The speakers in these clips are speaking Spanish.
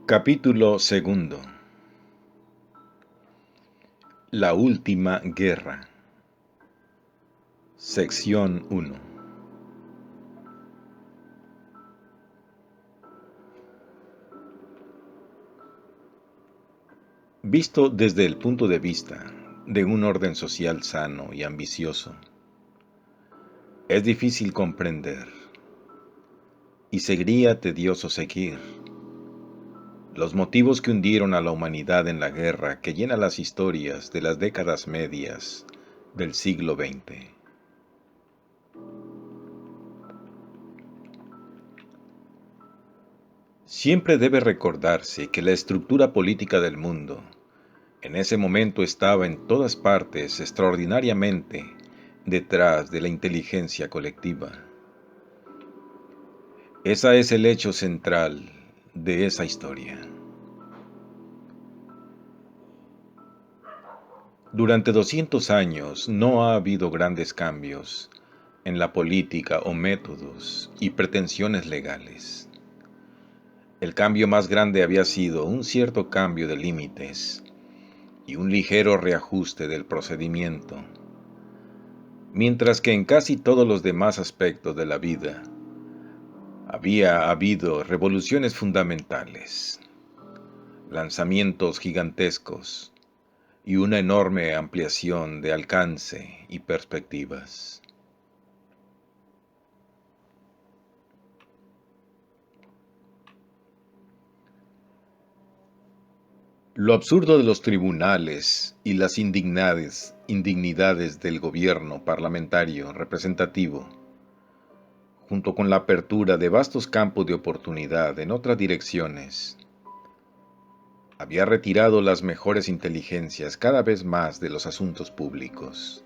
Capítulo segundo. La última guerra. Sección 1. Visto desde el punto de vista de un orden social sano y ambicioso, es difícil comprender, y sería tedioso seguir, los motivos que hundieron a la humanidad en la guerra que llena las historias de las décadas medias del siglo XX. Siempre debe recordarse que la estructura política del mundo en ese momento estaba en todas partes extraordinariamente detrás de la inteligencia colectiva. Ese es el hecho central de esa historia. Durante 200 años no ha habido grandes cambios en la política o métodos y pretensiones legales. El cambio más grande había sido un cierto cambio de límites y un ligero reajuste del procedimiento, mientras que en casi todos los demás aspectos de la vida había habido revoluciones fundamentales, lanzamientos gigantescos y una enorme ampliación de alcance y perspectivas. Lo absurdo de los tribunales y las indignidades del gobierno parlamentario representativo, junto con la apertura de vastos campos de oportunidad en otras direcciones, había retirado las mejores inteligencias cada vez más de los asuntos públicos.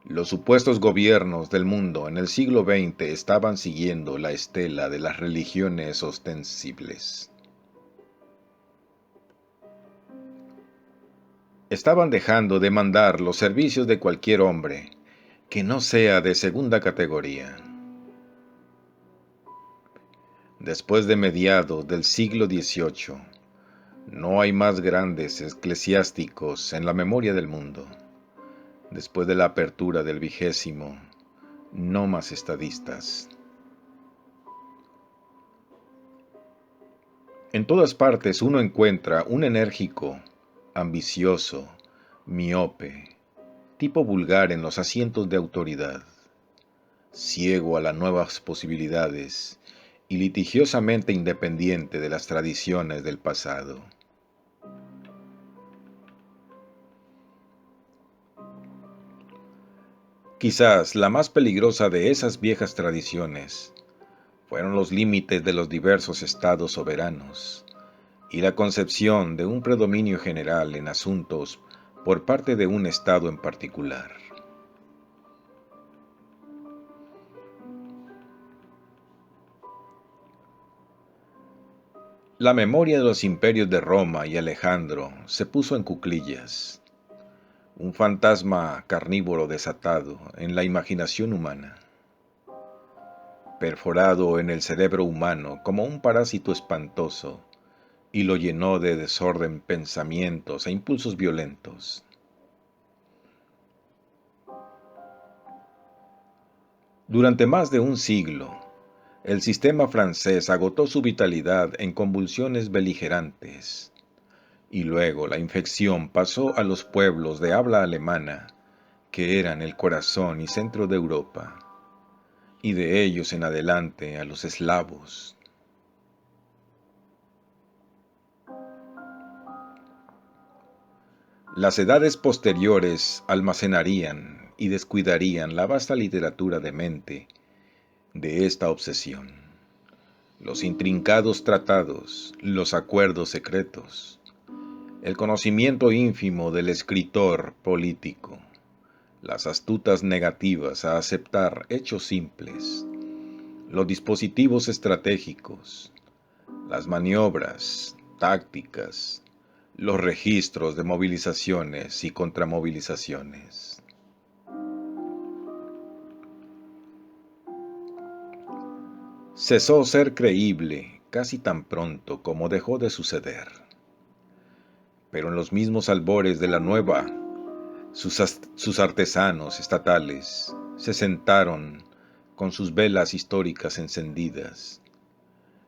Los supuestos gobiernos del mundo en el siglo XX estaban siguiendo la estela de las religiones ostensibles. Estaban dejando de mandar los servicios de cualquier hombre que no sea de segunda categoría. Después de mediados del siglo XVIII, no hay más grandes eclesiásticos en la memoria del mundo. Después de la apertura del XX, no más estadistas. En todas partes uno encuentra un enérgico, ambicioso, miope, tipo vulgar en los asientos de autoridad, ciego a las nuevas posibilidades y litigiosamente independiente de las tradiciones del pasado. Quizás la más peligrosa de esas viejas tradiciones fueron los límites de los diversos estados soberanos y la concepción de un predominio general en asuntos por parte de un estado en particular. La memoria de los imperios de Roma y Alejandro se puso en cuclillas, un fantasma carnívoro desatado en la imaginación humana, perforado en el cerebro humano como un parásito espantoso, y lo llenó de desorden, pensamientos e impulsos violentos. Durante más de un siglo, el sistema francés agotó su vitalidad en convulsiones beligerantes, y luego la infección pasó a los pueblos de habla alemana, que eran el corazón y centro de Europa, y de ellos en adelante a los eslavos. Las edades posteriores almacenarían y descuidarían la vasta literatura de mente de esta obsesión, los intrincados tratados, los acuerdos secretos, el conocimiento ínfimo del escritor político, las astutas negativas a aceptar hechos simples, los dispositivos estratégicos, las maniobras tácticas, los registros de movilizaciones y contramovilizaciones. cesó ser creíble casi tan pronto como dejó de suceder. Pero en los mismos albores de la nueva, sus artesanos estatales se sentaron con sus velas históricas encendidas,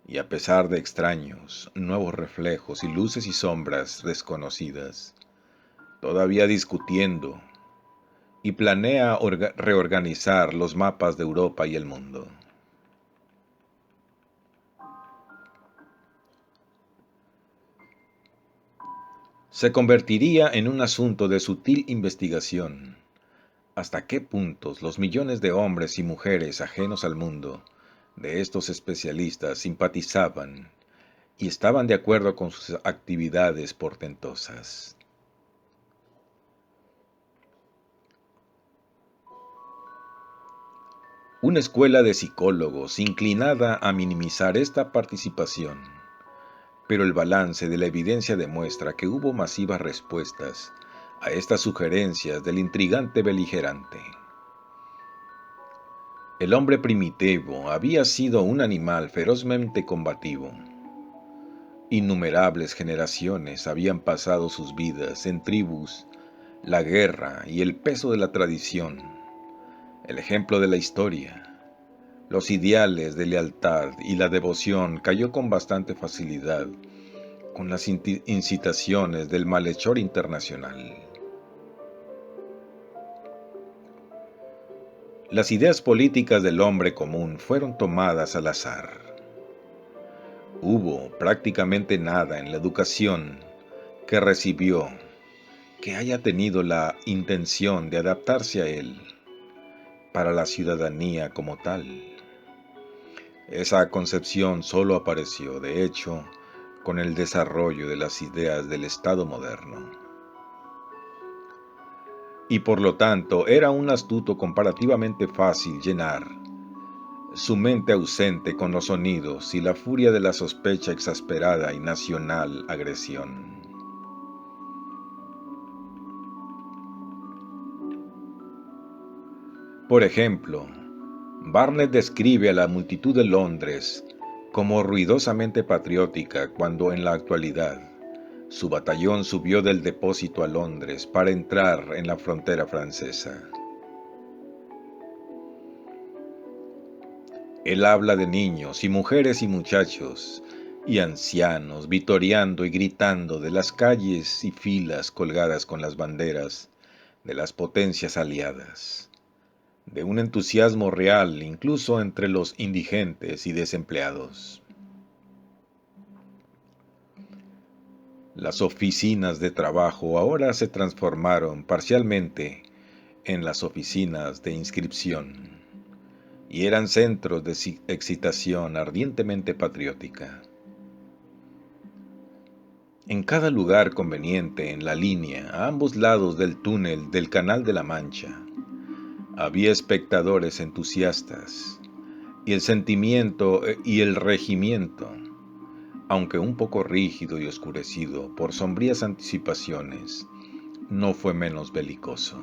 y a pesar de extraños, nuevos reflejos y luces y sombras desconocidas, todavía discutiendo y planea reorganizar los mapas de Europa y el mundo. Se convertiría en un asunto de sutil investigación hasta qué puntos los millones de hombres y mujeres ajenos al mundo de estos especialistas simpatizaban y estaban de acuerdo con sus actividades portentosas. Una escuela de psicólogos inclinada a minimizar esta participación, pero el balance de la evidencia demuestra que hubo masivas respuestas a estas sugerencias del intrigante beligerante. El hombre primitivo había sido un animal ferozmente combativo. Innumerables generaciones habían pasado sus vidas en tribus, la guerra y el peso de la tradición, el ejemplo de la historia, los ideales de lealtad y la devoción cayó con bastante facilidad con las incitaciones del malhechor internacional. Las ideas políticas del hombre común fueron tomadas al azar. Hubo prácticamente nada en la educación que recibió que haya tenido la intención de adaptarse a él para la ciudadanía como tal. Esa concepción solo apareció, de hecho, con el desarrollo de las ideas del Estado moderno. Y por lo tanto era un astuto comparativamente fácil llenar su mente ausente con los sonidos y la furia de la sospecha exasperada y nacional agresión. Por ejemplo, Barnett describe a la multitud de Londres como ruidosamente patriótica cuando en la actualidad su batallón subió del depósito a Londres para entrar en la frontera francesa. Él habla de niños y mujeres y muchachos y ancianos vitoreando y gritando de las calles y filas colgadas con las banderas de las potencias aliadas, de un entusiasmo real incluso entre los indigentes y desempleados. Las oficinas de trabajo ahora se transformaron parcialmente en las oficinas de inscripción y eran centros de excitación ardientemente patriótica. En cada lugar conveniente en la línea, a ambos lados del túnel del Canal de la Mancha, había espectadores entusiastas, y el sentimiento y el regimiento, aunque un poco rígido y oscurecido por sombrías anticipaciones, no fue menos belicoso.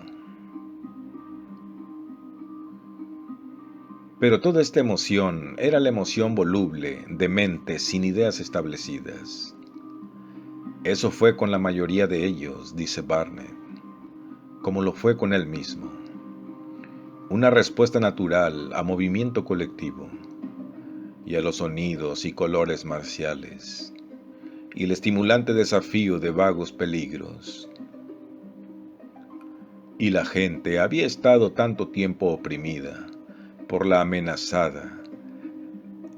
Pero toda esta emoción era la emoción voluble de mentes sin ideas establecidas. Eso fue con la mayoría de ellos, dice Barnett, como lo fue con él mismo. Una respuesta natural a movimiento colectivo y a los sonidos y colores marciales, y el estimulante desafío de vagos peligros. Y la gente había estado tanto tiempo oprimida por la amenazada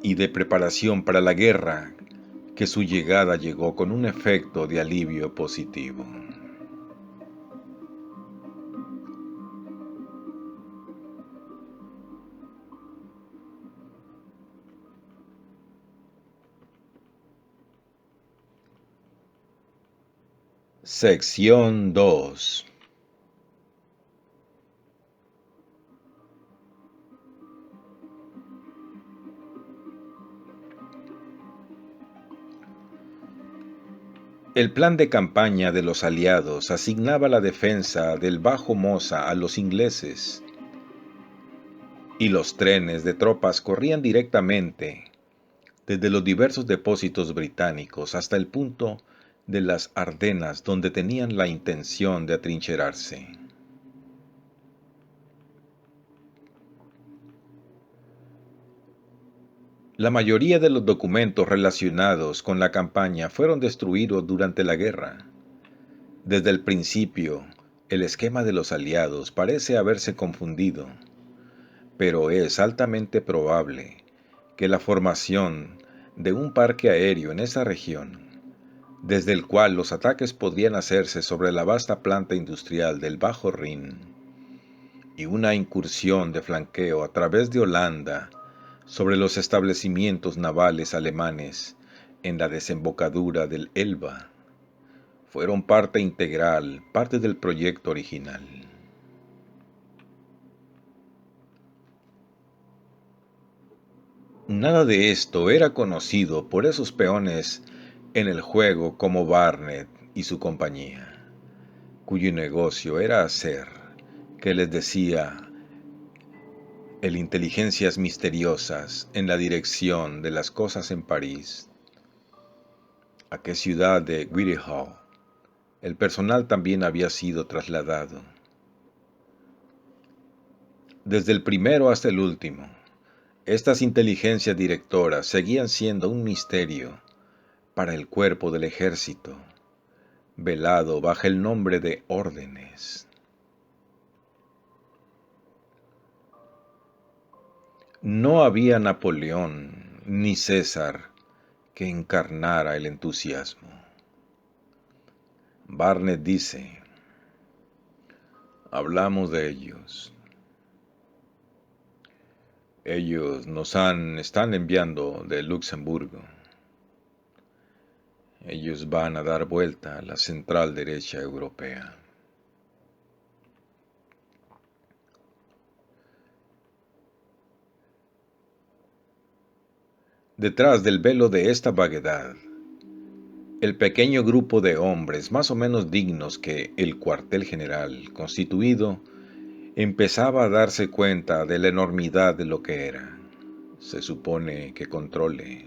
y de preparación para la guerra que su llegada llegó con un efecto de alivio positivo. Sección 2. El plan de campaña de los aliados asignaba la defensa del Bajo Mosa a los ingleses, y los trenes de tropas corrían directamente desde los diversos depósitos británicos hasta el punto de las Ardenas donde tenían la intención de atrincherarse. La mayoría de los documentos relacionados con la campaña fueron destruidos durante la guerra. Desde el principio, el esquema de los aliados parece haberse confundido, pero es altamente probable que la formación de un parque aéreo en esa región, desde el cual los ataques podrían hacerse sobre la vasta planta industrial del Bajo Rin, y una incursión de flanqueo a través de Holanda sobre los establecimientos navales alemanes en la desembocadura del Elba, fueron parte integral, parte del proyecto original. Nada de esto era conocido por esos peones en el juego como Barnett y su compañía, cuyo negocio era hacer, que les decía, el inteligencias misteriosas en la dirección de las cosas en París. ¿A qué ciudad de Whitehall? El personal también había sido trasladado. Desde el primero hasta el último, estas inteligencias directoras seguían siendo un misterio para el cuerpo del ejército, velado bajo el nombre de órdenes. No había Napoleón ni César que encarnara el entusiasmo. Barnett dice, hablamos de ellos. Ellos están enviando de Luxemburgo. Ellos van a dar vuelta a la central derecha europea. Detrás del velo de esta vaguedad, el pequeño grupo de hombres más o menos dignos que el cuartel general constituido empezaba a darse cuenta de la enormidad de lo que era. Se supone que controle.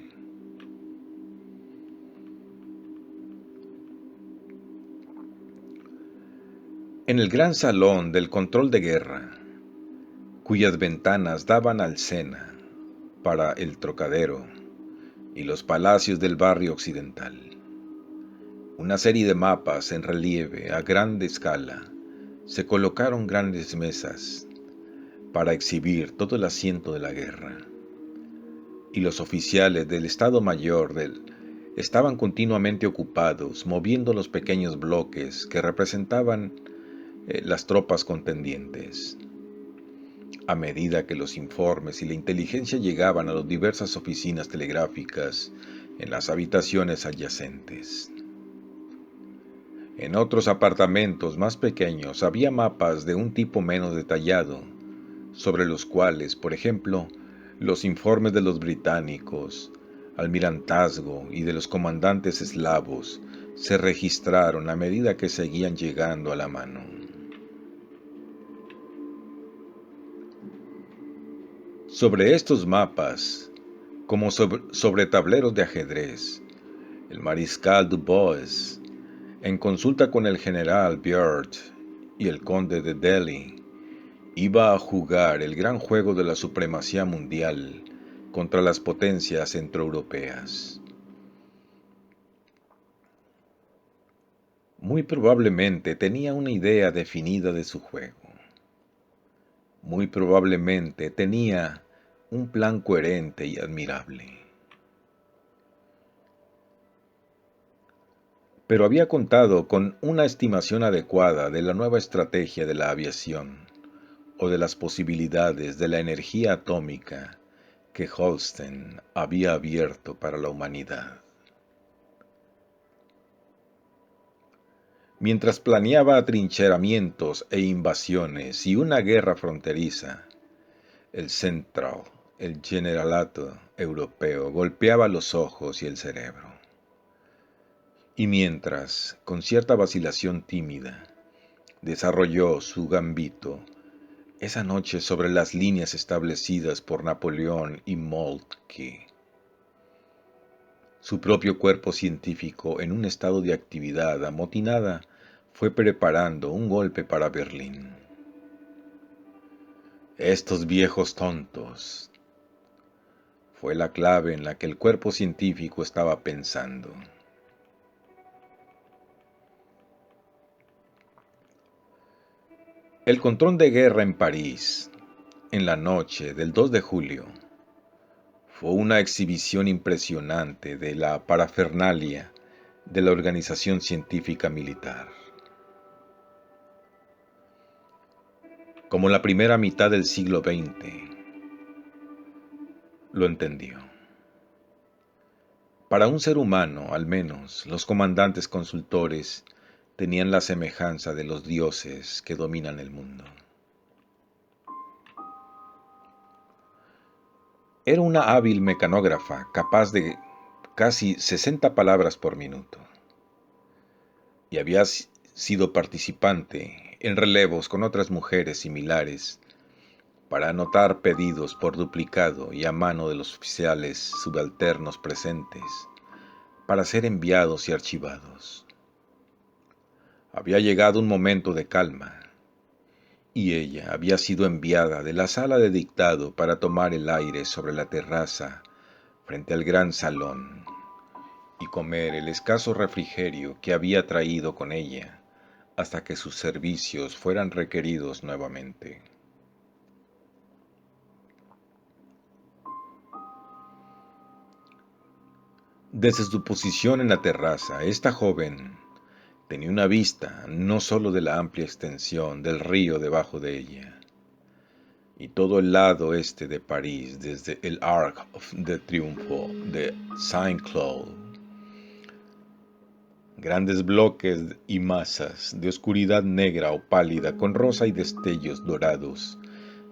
En el gran salón del control de guerra, cuyas ventanas daban al Sena, para el Trocadero y los palacios del barrio occidental, una serie de mapas en relieve a grande escala, se colocaron grandes mesas para exhibir todo el asiento de la guerra, y los oficiales del Estado Mayor estaban continuamente ocupados moviendo los pequeños bloques que representaban las tropas contendientes. A medida que los informes y la inteligencia llegaban a las diversas oficinas telegráficas en las habitaciones adyacentes. En otros apartamentos más pequeños había mapas de un tipo menos detallado, sobre los cuales, por ejemplo, los informes de los británicos, almirantazgo y de los comandantes eslavos se registraron a medida que seguían llegando a la mano. Sobre estos mapas, como sobre tableros de ajedrez, el mariscal Dubois, en consulta con el general Byrd y el conde de Delhi, iba a jugar el gran juego de la supremacía mundial contra las potencias centroeuropeas. Muy probablemente tenía una idea definida de su juego. Muy probablemente tenía un plan coherente y admirable. Pero había contado con una estimación adecuada de la nueva estrategia de la aviación o de las posibilidades de la energía atómica que Holstein había abierto para la humanidad. Mientras planeaba atrincheramientos e invasiones y una guerra fronteriza, el generalato europeo golpeaba los ojos y el cerebro. Y mientras, con cierta vacilación tímida, desarrolló su gambito esa noche sobre las líneas establecidas por Napoleón y Moltke, Su propio cuerpo científico, en un estado de actividad amotinada, fue preparando un golpe para Berlín. Estos viejos tontos. Fue la clave en la que el cuerpo científico estaba pensando. El control de guerra en París, en la noche del 2 de julio, fue una exhibición impresionante de la parafernalia de la organización científica militar. Como la primera mitad del siglo XX lo entendió. Para un ser humano, al menos, los comandantes consultores tenían la semejanza de los dioses que dominan el mundo. Era una hábil mecanógrafa capaz de casi 60 palabras por minuto, y había sido participante en relevos con otras mujeres similares para anotar pedidos por duplicado y a mano de los oficiales subalternos presentes para ser enviados y archivados. Había llegado un momento de calma, y ella había sido enviada de la sala de dictado para tomar el aire sobre la terraza frente al gran salón y comer el escaso refrigerio que había traído con ella hasta que sus servicios fueran requeridos nuevamente. Desde su posición en la terraza, esta joven tenía una vista no sólo de la amplia extensión del río debajo de ella, y todo el lado este de París desde el Arc de Triunfo de Saint-Cloud. Grandes bloques y masas de oscuridad negra o pálida con rosa y destellos dorados,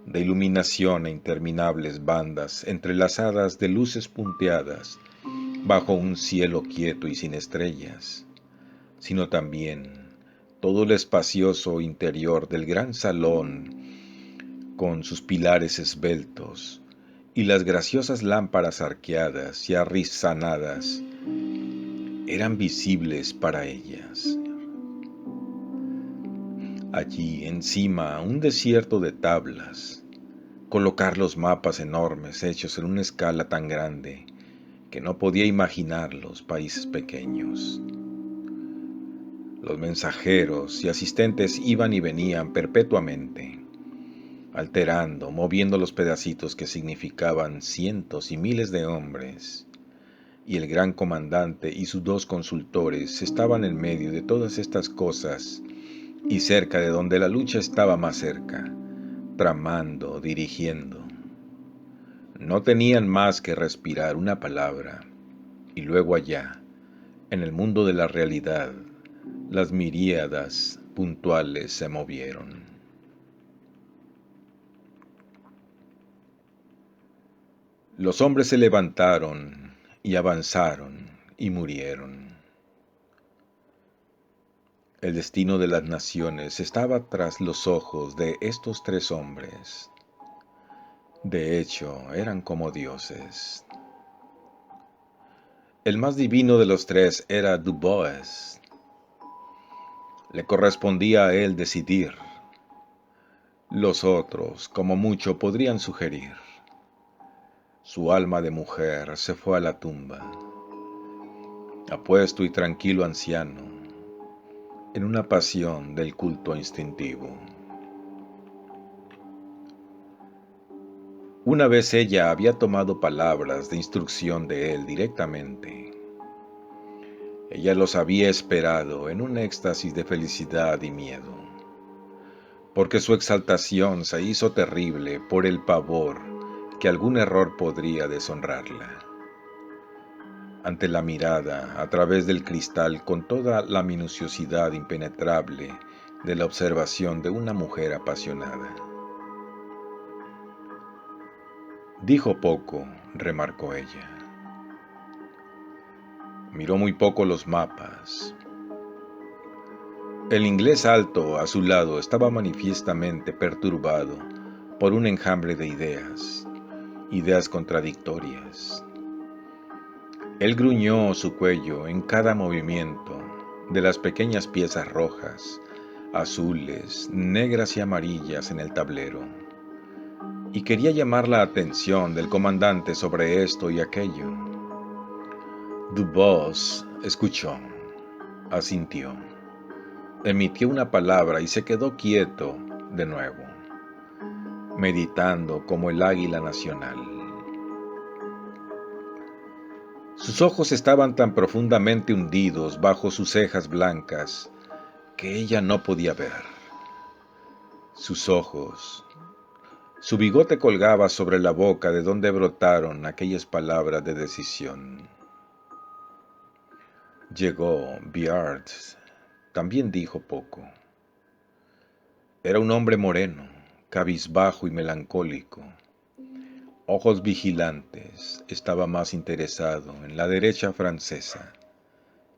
de iluminación e interminables bandas entrelazadas de luces punteadas bajo un cielo quieto y sin estrellas, sino también todo el espacioso interior del gran salón con sus pilares esbeltos y las graciosas lámparas arqueadas y arrizanadas eran visibles para ellas. Allí encima un desierto de tablas, colocar los mapas enormes hechos en una escala tan grande que no podía imaginar los países pequeños. Los mensajeros y asistentes iban y venían perpetuamente, alterando, moviendo los pedacitos que significaban cientos y miles de hombres, y el gran comandante y sus dos consultores estaban en medio de todas estas cosas y cerca de donde la lucha estaba más cerca, tramando, dirigiendo. No tenían más que respirar una palabra, y luego allá, en el mundo de la realidad, las miríadas puntuales se movieron. Los hombres se levantaron y avanzaron y murieron. El destino de las naciones estaba tras los ojos de estos tres hombres. De hecho, eran como dioses. El más divino de los tres era Dubois. Le correspondía a él decidir. Los otros, como mucho, podrían sugerir. Su alma de mujer se fue a la tumba. Apuesto y tranquilo anciano, en una pasión del culto instintivo. Una vez ella había tomado palabras de instrucción de él directamente. Ella los había esperado en un éxtasis de felicidad y miedo, porque su exaltación se hizo terrible por el pavor que algún error podría deshonrarla. Ante la mirada, a través del cristal, con toda la minuciosidad impenetrable de la observación de una mujer apasionada. Dijo poco, remarcó ella. Miró muy poco los mapas. El inglés alto a su lado estaba manifiestamente perturbado por un enjambre de ideas contradictorias. Él gruñó su cuello en cada movimiento de las pequeñas piezas rojas, azules, negras y amarillas en el tablero, y quería llamar la atención del comandante sobre esto y aquello. Dubois escuchó, asintió, emitió una palabra y se quedó quieto de nuevo, meditando como el águila nacional. Sus ojos estaban tan profundamente hundidos bajo sus cejas blancas que ella no podía ver. Sus ojos, su bigote colgaba sobre la boca de donde brotaron aquellas palabras de decisión. Llegó Biard, también dijo poco. Era un hombre moreno, cabizbajo y melancólico. Ojos vigilantes, estaba más interesado en la derecha francesa,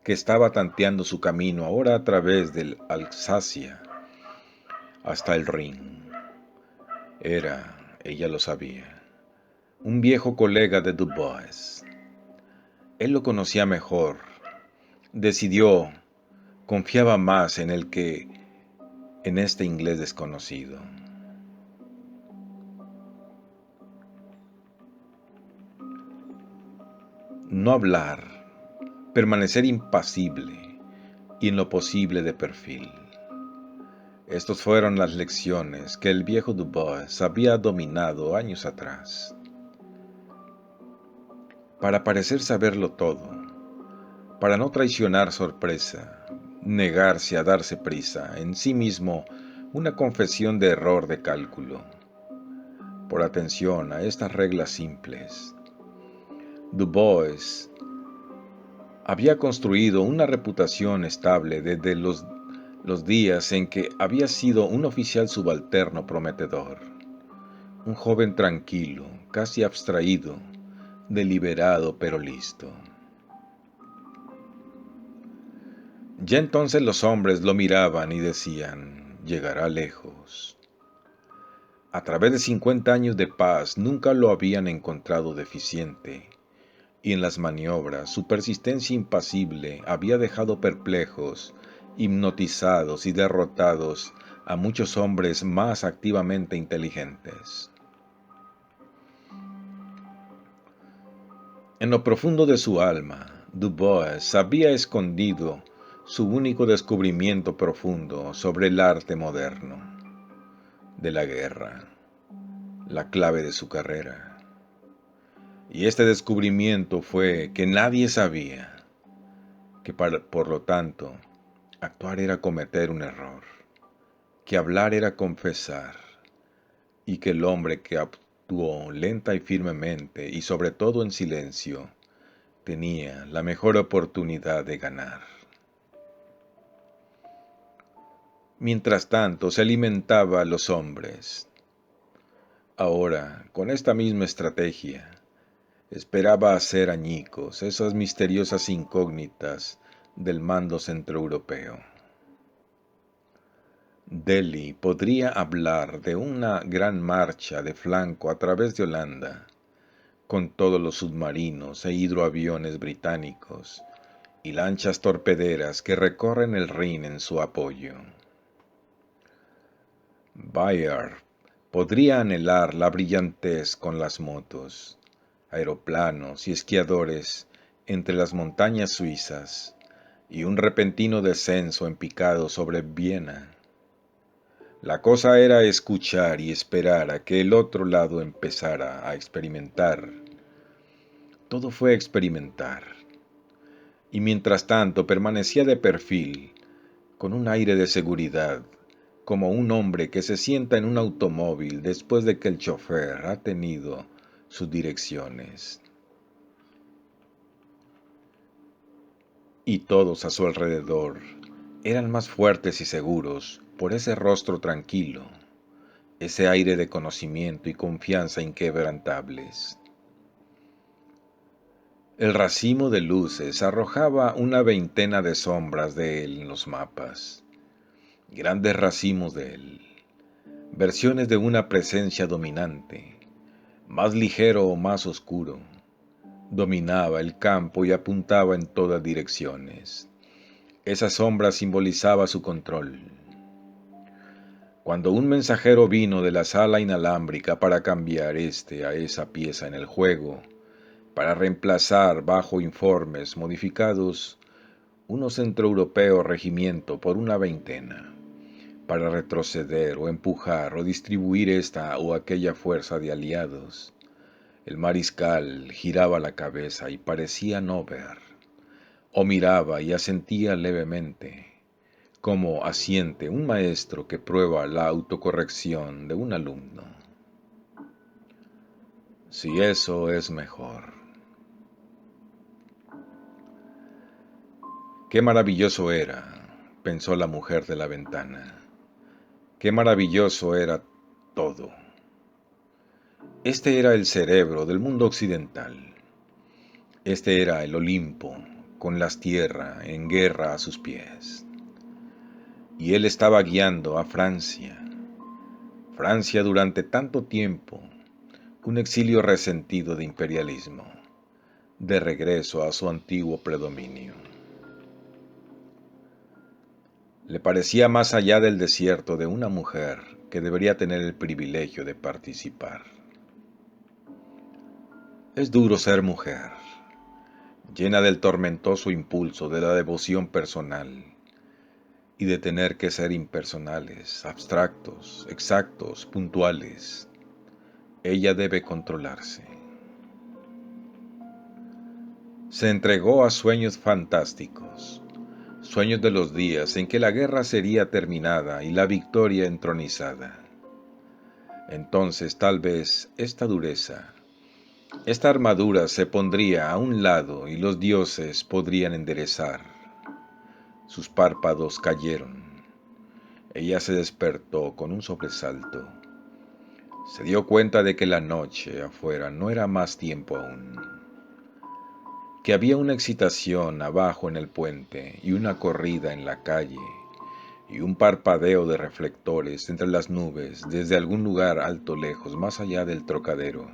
que estaba tanteando su camino ahora a través del Alsacia hasta el Rin. Era, ella lo sabía, un viejo colega de Dubois. Él lo conocía mejor, decidió, confiaba más en él que en este inglés desconocido. No hablar, permanecer impasible y en lo posible de perfil. Estas fueron las lecciones que el viejo Dubois había dominado años atrás. Para parecer saberlo todo, para no traicionar sorpresa, negarse a darse prisa, en sí mismo una confesión de error de cálculo. Por atención a estas reglas simples, Dubois había construido una reputación estable desde los días en que había sido un oficial subalterno prometedor, un joven tranquilo, casi abstraído, deliberado pero listo. Ya entonces los hombres lo miraban y decían, llegará lejos. A través de 50 años de paz nunca lo habían encontrado deficiente, y en las maniobras su persistencia impasible había dejado perplejos, hipnotizados y derrotados a muchos hombres más activamente inteligentes. En lo profundo de su alma, Dubois había escondido su único descubrimiento profundo sobre el arte moderno de la guerra, la clave de su carrera. Y este descubrimiento fue que nadie sabía que por lo tanto actuar era cometer un error, que hablar era confesar, y que el hombre que actuó lenta y firmemente y sobre todo en silencio tenía la mejor oportunidad de ganar. Mientras tanto se alimentaba a los hombres. Ahora, con esta misma estrategia, esperaba hacer añicos esas misteriosas incógnitas del mando centroeuropeo. Delhi podría hablar de una gran marcha de flanco a través de Holanda, con todos los submarinos e hidroaviones británicos y lanchas torpederas que recorren el Rin en su apoyo. Bayard podría anhelar la brillantez con las motos, aeroplanos y esquiadores entre las montañas suizas y un repentino descenso en picado sobre Viena. La cosa era escuchar y esperar a que el otro lado empezara a experimentar. Todo fue experimentar. Y mientras tanto permanecía de perfil, con un aire de seguridad, como un hombre que se sienta en un automóvil después de que el chofer ha tenido sus direcciones. Y todos a su alrededor eran más fuertes y seguros por ese rostro tranquilo, ese aire de conocimiento y confianza inquebrantables. El racimo de luces arrojaba una veintena de sombras de él en los mapas, grandes racimos de él, versiones de una presencia dominante, más ligero o más oscuro, Dominaba el campo y apuntaba en todas direcciones. Esa sombra simbolizaba su control. Cuando un mensajero vino de la sala inalámbrica para cambiar a esa pieza en el juego, para reemplazar bajo informes modificados uno centroeuropeo regimiento por una veintena, para retroceder o empujar o distribuir esta o aquella fuerza de aliados, el mariscal giraba la cabeza y parecía no ver, o miraba y asentía levemente, como asiente un maestro que prueba la autocorrección de un alumno. Si eso es mejor. Qué maravilloso era, pensó la mujer de la ventana. Qué maravilloso era todo. Este era el cerebro del mundo occidental. Este era el Olimpo, con las tierras en guerra a sus pies. Y él estaba guiando a Francia. Francia durante tanto tiempo, un exilio resentido de imperialismo, de regreso a su antiguo predominio. Le parecía más allá del desierto de una mujer que debería tener el privilegio de participar. Es duro ser mujer, llena del tormentoso impulso de la devoción personal y de tener que ser impersonales, abstractos, exactos, puntuales. Ella debe controlarse. Se entregó a sueños fantásticos, sueños de los días en que la guerra sería terminada y la victoria entronizada. Entonces tal vez esta dureza, esta armadura se pondría a un lado y los dioses podrían enderezar. Sus párpados cayeron. Ella se despertó con un sobresalto. Se dio cuenta de que la noche afuera no era más tiempo aún, que había una excitación abajo en el puente y una corrida en la calle y un parpadeo de reflectores entre las nubes desde algún lugar alto lejos más allá del Trocadero.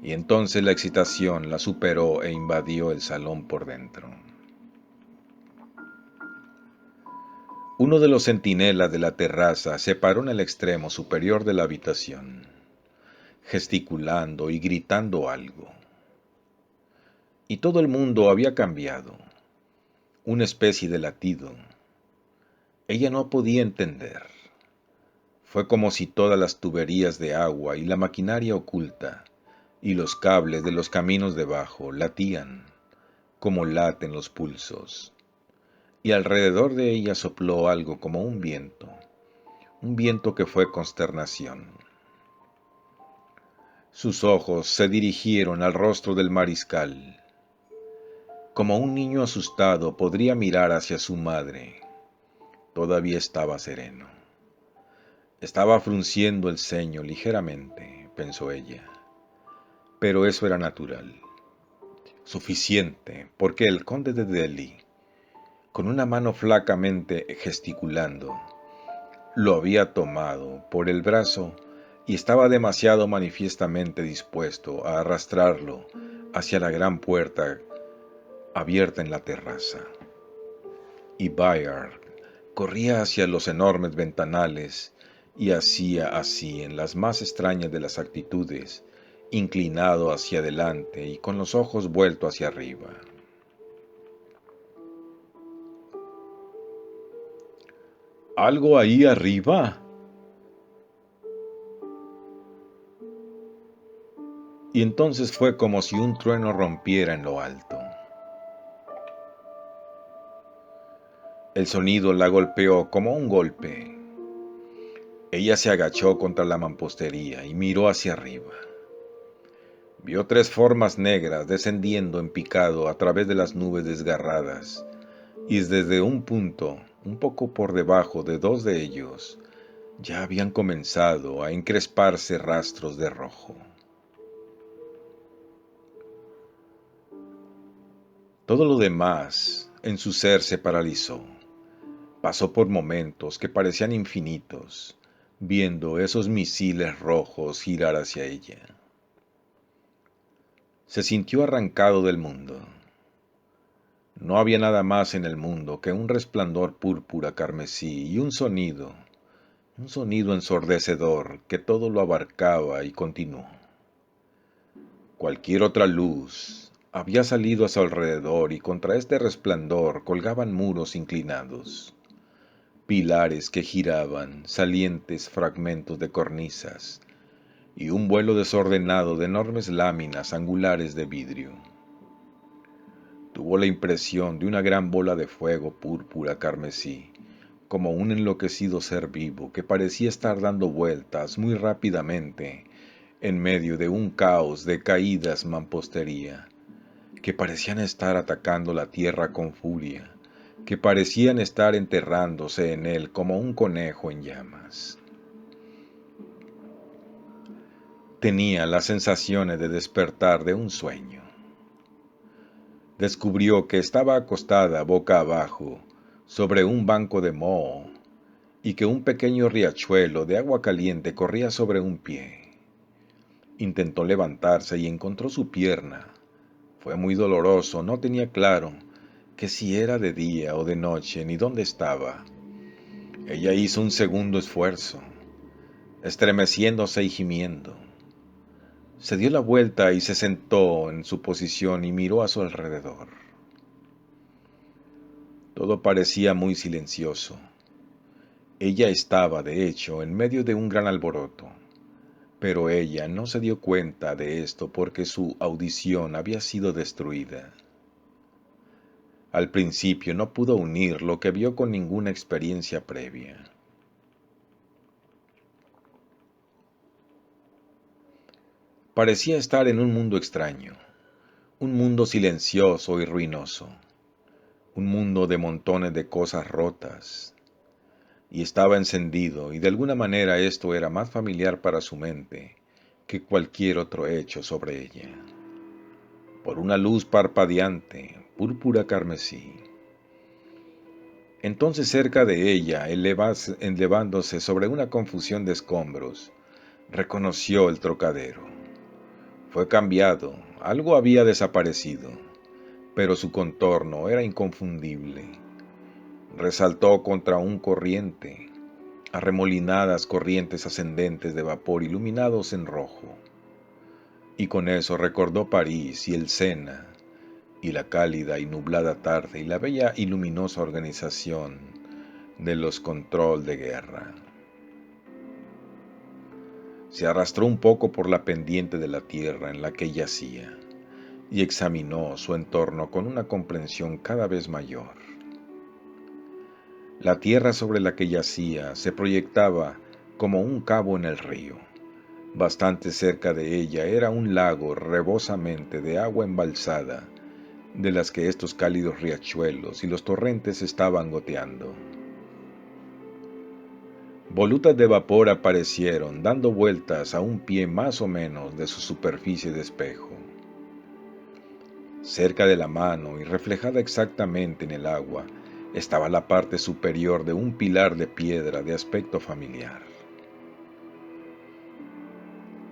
Y entonces la excitación la superó e invadió el salón por dentro. Uno de los centinelas de la terraza se paró en el extremo superior de la habitación, gesticulando y gritando algo. Y todo el mundo había cambiado, una especie de latido. Ella no podía entender. Fue como si todas las tuberías de agua y la maquinaria oculta y los cables de los caminos debajo latían, como laten los pulsos. Y alrededor de ella sopló algo como un viento que fue consternación. Sus ojos se dirigieron al rostro del mariscal. Como un niño asustado podría mirar hacia su madre. Todavía estaba sereno. Estaba frunciendo el ceño ligeramente, pensó ella. Pero eso era natural. Suficiente, porque el conde de Delhi, con una mano flacamente gesticulando, lo había tomado por el brazo y estaba demasiado manifiestamente dispuesto a arrastrarlo hacia la gran puerta abierta en la terraza. Y Bayard corría hacia los enormes ventanales y hacía así en las más extrañas de las actitudes, inclinado hacia adelante y con los ojos vueltos hacia arriba. ¿Algo ahí arriba? Y entonces fue como si un trueno rompiera en lo alto. El sonido la golpeó como un golpe. Ella se agachó contra la mampostería y miró hacia arriba. Vio tres formas negras descendiendo en picado a través de las nubes desgarradas, y desde un punto, un poco por debajo de dos de ellos, ya habían comenzado a encresparse rastros de rojo. Todo lo demás en su ser se paralizó. Pasó por momentos que parecían infinitos, viendo esos misiles rojos girar hacia ella. Se sintió arrancado del mundo. No había nada más en el mundo que un resplandor púrpura carmesí y un sonido ensordecedor que todo lo abarcaba y continuó. Cualquier otra luz había salido a su alrededor y contra este resplandor colgaban muros inclinados, pilares que giraban, salientes fragmentos de cornisas y un vuelo desordenado de enormes láminas angulares de vidrio. Tuvo la impresión de una gran bola de fuego púrpura carmesí, como un enloquecido ser vivo que parecía estar dando vueltas muy rápidamente en medio de un caos de caídas mampostería, que parecían estar atacando la tierra con furia, que parecían estar enterrándose en él como un conejo en llamas. Tenía las sensaciones de despertar de un sueño. Descubrió que estaba acostada boca abajo sobre un banco de moho y que un pequeño riachuelo de agua caliente corría sobre un pie. Intentó levantarse y encontró su pierna. Fue muy doloroso, no tenía claro que si era de día o de noche ni dónde estaba. Ella hizo un segundo esfuerzo, estremeciéndose y gimiendo. Se dio la vuelta y se sentó en su posición y miró a su alrededor. Todo parecía muy silencioso. Ella estaba, de hecho, en medio de un gran alboroto, pero ella no se dio cuenta de esto porque su audición había sido destruida. Al principio no pudo unir lo que vio con ninguna experiencia previa. Parecía estar en un mundo extraño, un mundo silencioso y ruinoso, un mundo de montones de cosas rotas, y estaba encendido, y de alguna manera esto era más familiar para su mente que cualquier otro hecho sobre ella, por una luz parpadeante, púrpura carmesí. Entonces cerca de ella, elevándose sobre una confusión de escombros, reconoció el trocadero. Fue cambiado, algo había desaparecido, pero su contorno era inconfundible. Resaltó contra un corriente, arremolinadas corrientes ascendentes de vapor iluminados en rojo. Y con eso recordó París y el Sena, y la cálida y nublada tarde y la bella y luminosa organización de los control de guerra. Se arrastró un poco por la pendiente de la tierra en la que yacía y examinó su entorno con una comprensión cada vez mayor. La tierra sobre la que yacía se proyectaba como un cabo en el río. Bastante cerca de ella era un lago rebosamente de agua embalsada, de las que estos cálidos riachuelos y los torrentes estaban goteando. Volutas de vapor aparecieron, dando vueltas a un pie más o menos de su superficie de espejo. Cerca de la mano y reflejada exactamente en el agua, estaba la parte superior de un pilar de piedra de aspecto familiar.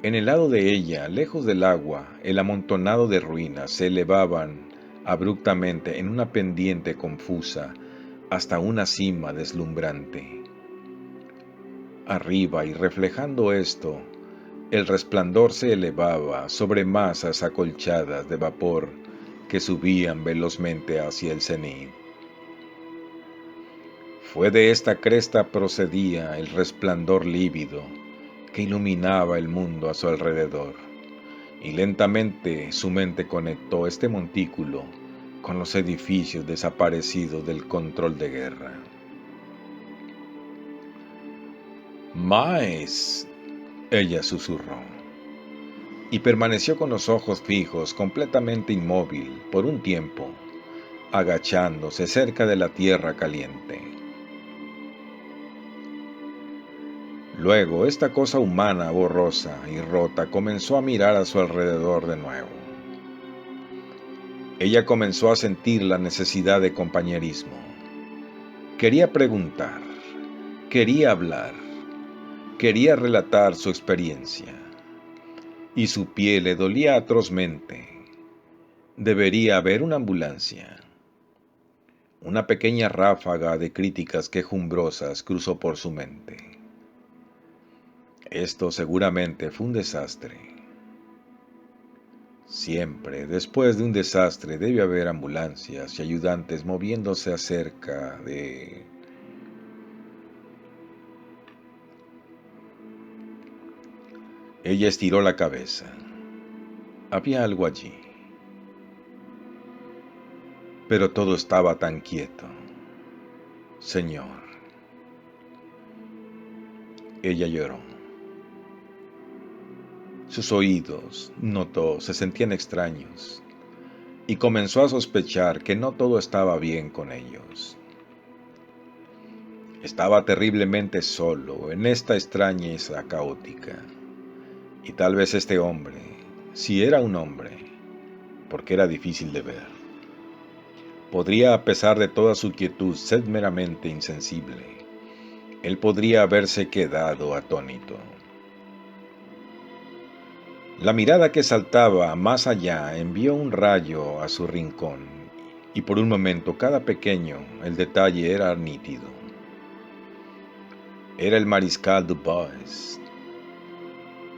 En el lado de ella, lejos del agua, el amontonado de ruinas se elevaban abruptamente en una pendiente confusa hasta una cima deslumbrante. Arriba y reflejando esto, el resplandor se elevaba sobre masas acolchadas de vapor que subían velozmente hacia el cenit. Fue de esta cresta procedía el resplandor lívido que iluminaba el mundo a su alrededor, y lentamente su mente conectó este montículo con los edificios desaparecidos del control de guerra. «¡Maes!», ella susurró, y permaneció con los ojos fijos, completamente inmóvil, por un tiempo, agachándose cerca de la tierra caliente. Luego, esta cosa humana, borrosa y rota, comenzó a mirar a su alrededor de nuevo. Ella comenzó a sentir la necesidad de compañerismo. Quería preguntar, quería hablar, quería relatar su experiencia. Y su pie le dolía atrozmente. Debería haber una ambulancia. Una pequeña ráfaga de críticas quejumbrosas cruzó por su mente. Esto seguramente fue un desastre. Siempre, después de un desastre, debe haber ambulancias y ayudantes moviéndose acerca de... Ella estiró la cabeza. Había algo allí. Pero todo estaba tan quieto. Señor. Ella lloró. Sus oídos, notó, se sentían extraños y comenzó a sospechar que no todo estaba bien con ellos. Estaba terriblemente solo en esta extrañeza caótica. Y tal vez este hombre, si era un hombre, porque era difícil de ver, podría, a pesar de toda su quietud, ser meramente insensible. Él podría haberse quedado atónito. La mirada que saltaba más allá envió un rayo a su rincón, y por un momento cada pequeño, el detalle era nítido. Era el mariscal Dubois.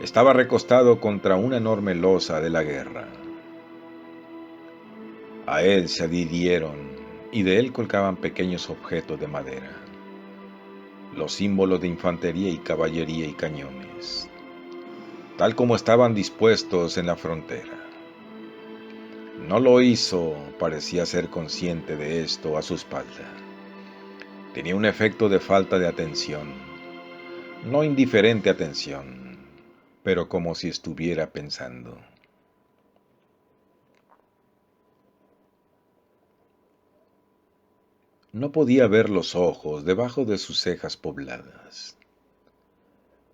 Estaba recostado contra una enorme losa de la guerra. A él se adhirieron y de él colgaban pequeños objetos de madera, los símbolos de infantería y caballería y cañones, tal como estaban dispuestos en la frontera. No lo hizo, parecía ser consciente de esto a su espalda. Tenía un efecto de falta de atención, no indiferente atención, pero como si estuviera pensando. No podía ver los ojos debajo de sus cejas pobladas,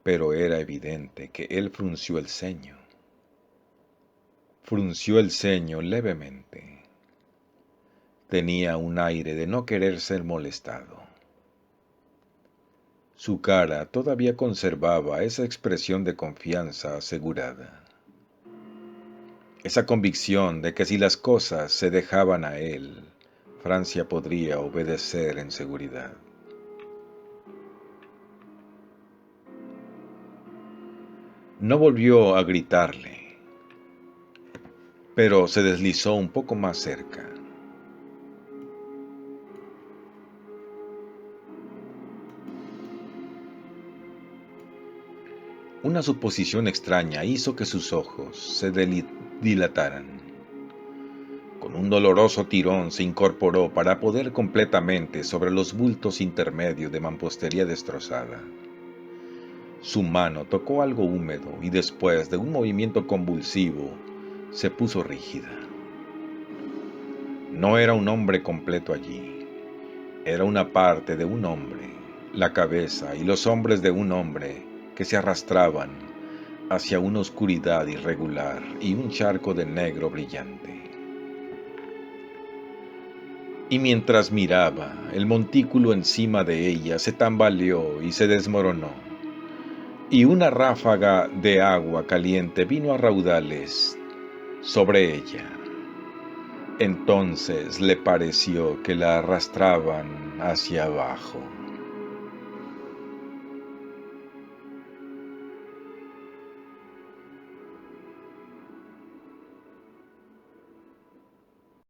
pero era evidente que él frunció el ceño. Frunció el ceño levemente. Tenía un aire de no querer ser molestado. Su cara todavía conservaba esa expresión de confianza asegurada. Esa convicción de que si las cosas se dejaban a él, Francia podría obedecer en seguridad. No volvió a gritarle, pero se deslizó un poco más cerca. Una suposición extraña hizo que sus ojos se dilataran. Con un doloroso tirón se incorporó para poder completamente sobre los bultos intermedios de mampostería destrozada. Su mano tocó algo húmedo y después de un movimiento convulsivo se puso rígida. No era un hombre completo allí. Era una parte de un hombre, la cabeza y los hombros de un hombre que se arrastraban hacia una oscuridad irregular y un charco de negro brillante. Y mientras miraba, el montículo encima de ella se tambaleó y se desmoronó, y una ráfaga de agua caliente vino a raudales sobre ella. Entonces le pareció que la arrastraban hacia abajo.